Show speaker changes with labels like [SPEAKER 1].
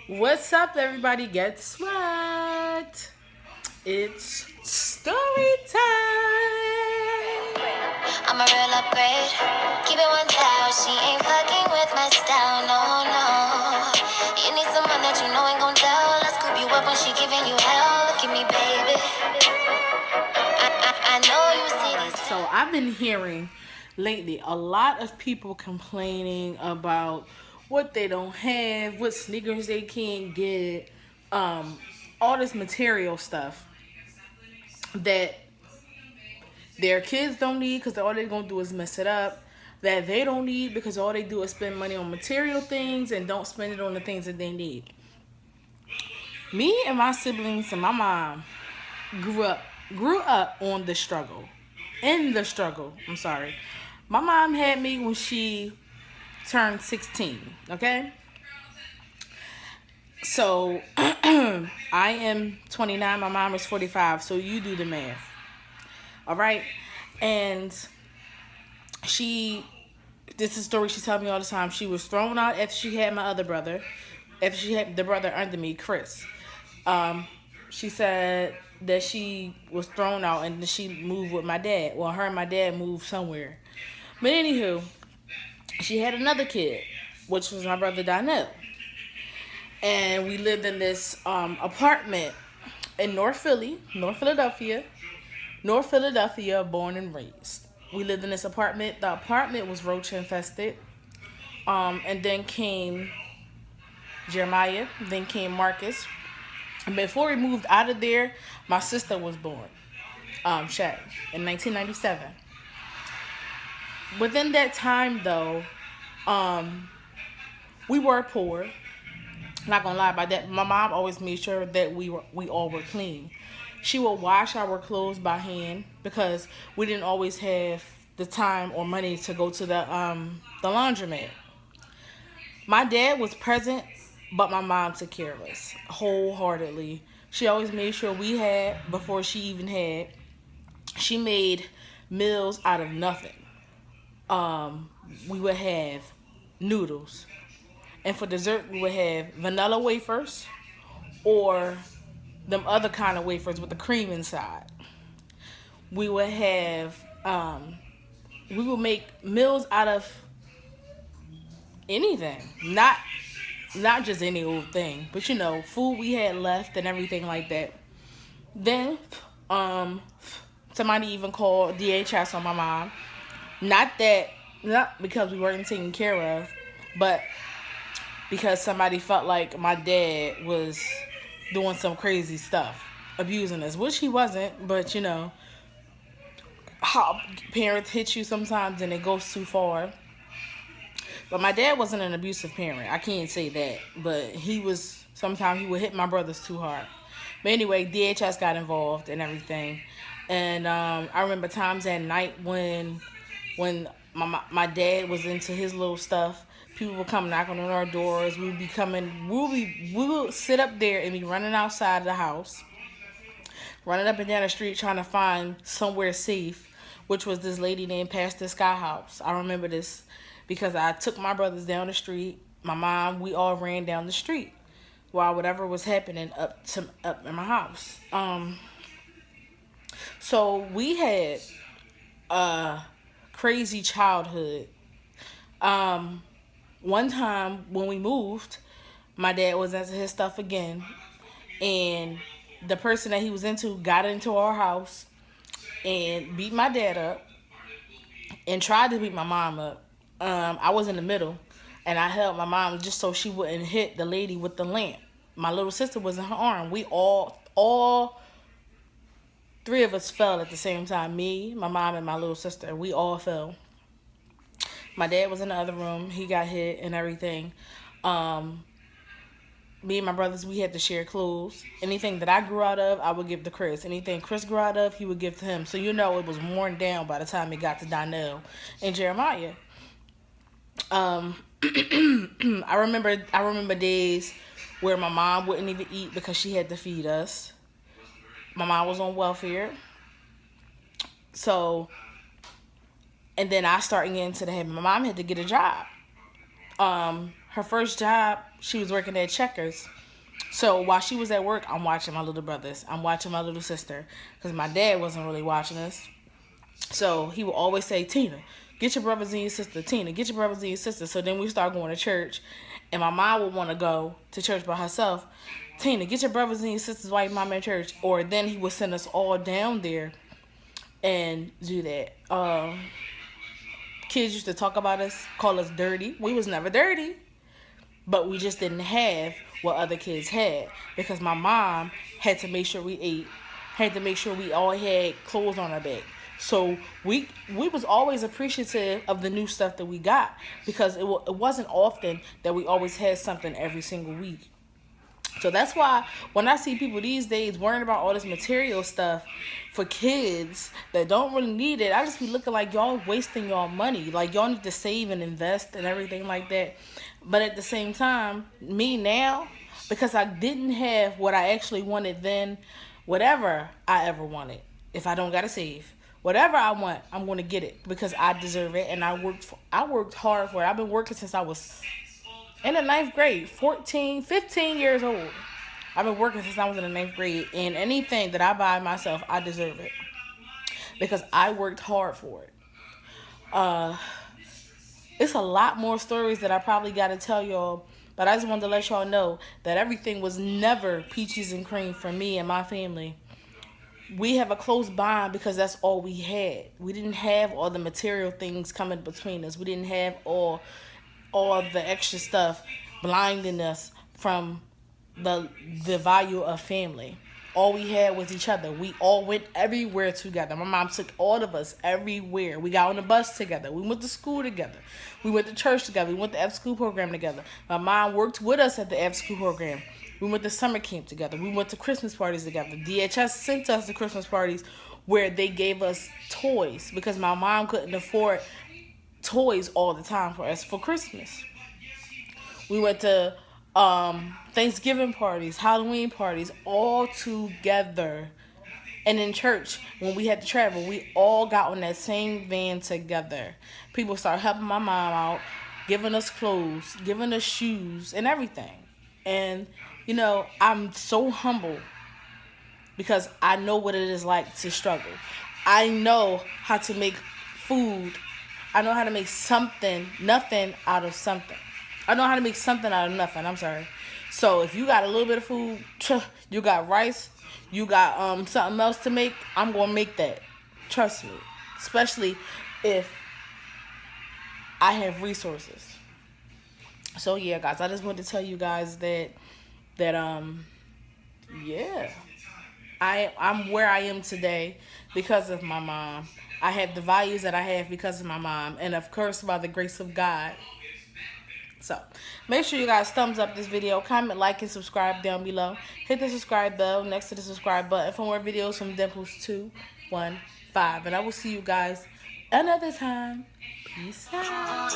[SPEAKER 1] What's up, everybody? Guess what? It's story time.
[SPEAKER 2] I'm a real upgrade. Keep it 1,000. She ain't fucking with my style, no, no. You need someone that you know ain't gon' tell. Let's scoop you up when she giving you hell. Look at me, baby. I know you see
[SPEAKER 1] All right,
[SPEAKER 2] these.
[SPEAKER 1] so I've been hearing lately a lot of people complaining about what they don't have, what sneakers they can't get, um, all this material stuff that their kids don't need because all they're gonna do is mess it up. That they don't need because all they do is spend money on material things and don't spend it on the things that they need. Me and my siblings and my mom grew up grew up on the struggle. In the struggle. I'm sorry. My mom had me when she turned 16. Okay? So I am 29, my mom is 45, so you do the math. All right? And she this is a story she tells me all the time. She was thrown out after she had my other brother, after she had the brother under me, Chris. Um, she said that she was thrown out and she moved with my dad. Well, her and my dad moved somewhere. But anywho, she had another kid, which was my brother Donnell. And we lived in this apartment in North Philadelphia, born and raised. We lived in this apartment. The apartment was roach infested. And then came Jeremiah, then came Marcus. And before we moved out of there, my sister was born, Shay, in 1997. Within that time, though, um, we were poor. Not gonna lie about that. My mom always made sure that we all were clean. She would wash our clothes by hand because we didn't always have the time or money to go to the laundromat. My dad was present, but my mom took care of us wholeheartedly. She always made sure we had before she even had. She made meals out of nothing. We would have noodles, and for dessert we would have vanilla wafers or them other kind of wafers with the cream inside. We would have we would make meals out of anything, not just any old thing, but food we had left and everything like that. Then, um, somebody even called DHS on my mom. Not that, not because we weren't taken care of, but because somebody felt like my dad was doing some crazy stuff, abusing us, which he wasn't. But how parents hit you sometimes and it goes too far. But my dad wasn't an abusive parent. I can't say that. But he was, sometimes he would hit my brothers too hard. But anyway, DHS got involved and everything. And I remember times at night when my dad was into his little stuff, people would come knocking on our doors. We would sit up there and be running outside of the house, running up and down the street trying to find somewhere safe, which was this lady named Pastor Sky House. I remember this because I took my brothers down the street. My mom, we all ran down the street while whatever was happening up in my house. So we had a crazy childhood. One time when we moved, my dad was into his stuff again, and the person that he was into got into our house and beat my dad up and tried to beat my mom up. I was in the middle, and I held my mom just so she wouldn't hit the lady with the lamp. My little sister was in her arm. We all three of us fell at the same time. Me, my mom, and my little sister. We all fell. My dad was in the other room. He got hit and everything. Um, Me and my brothers, we had to share clothes. Anything that I grew out of, I would give to Chris. Anything Chris grew out of, he would give to him. So it was worn down by the time it got to Donnell and Jeremiah. Um, I remember days where my mom wouldn't even eat because she had to feed us. My mom was on welfare. So, and then I started getting into the habit. My mom had to get a job. her first job, she was working at Checkers. So while she was at work, I'm watching my little brothers. I'm watching my little sister. Because my dad wasn't really watching us. So he would always say, Tina, get your brothers and your sister. Tina, get your brothers and your sister. So then we start going to church. And my mom would want to go to church by herself. Tina, get your brothers and your sisters while your mama in church. Or then he would send us all down there and do that. Kids used to talk about us, call us dirty. We was never dirty. But we just didn't have what other kids had. Because my mom had to make sure we ate. Had to make sure we all had clothes on our back. So we was always appreciative of the new stuff that we got. Because it wasn't often that we always had something every single week. So that's why when I see people these days worrying about all this material stuff for kids that don't really need it, I just be looking like y'all wasting y'all money. Like y'all need to save and invest and everything like that. But at the same time, me now, because I didn't have what I actually wanted then, whatever I ever wanted, if I don't gotta save, whatever I want, I'm gonna get it because I deserve it and I worked hard for it. I've been working since I was in the 9th grade, 15 years old. I've been working since I was in the 9th grade. And anything that I buy myself, I deserve it. Because I worked hard for it. It's a lot more stories that I probably got to tell y'all. But I just wanted to let y'all know that everything was never peaches and cream for me and my family. We have a close bond because that's all we had. We didn't have all the material things coming between us. We didn't have all the extra stuff blinding us from the value of family. All we had was each other. We all went everywhere together. My mom took all of us everywhere. We got on the bus together. We went to school together. We went to church together. We went to after-school program together. My mom worked with us at the after-school program. We went to summer camp together. We went to Christmas parties together. DHS sent us to Christmas parties where they gave us toys because my mom couldn't afford toys all the time for us for Christmas. We went to Thanksgiving parties, Halloween parties, all together. And in church, when we had to travel, we all got on that same van together. People started helping my mom out, giving us clothes, giving us shoes, and everything. And, I'm so humble because I know what it is like to struggle. I know how to make food. I know how to make nothing out of something. I know how to make something out of nothing. I'm sorry. So if you got a little bit of food, you got rice, you got something else to make, I'm going to make that. Trust me. Especially if I have resources. So yeah, guys, I just wanted to tell you guys that I'm where I am today because of my mom. I have the values that I have because of my mom. And of course, by the grace of God. So, make sure you guys thumbs up this video. Comment, like, and subscribe down below. Hit the subscribe bell next to the subscribe button for more videos from Dimples 215. And I will see you guys another time. Peace out.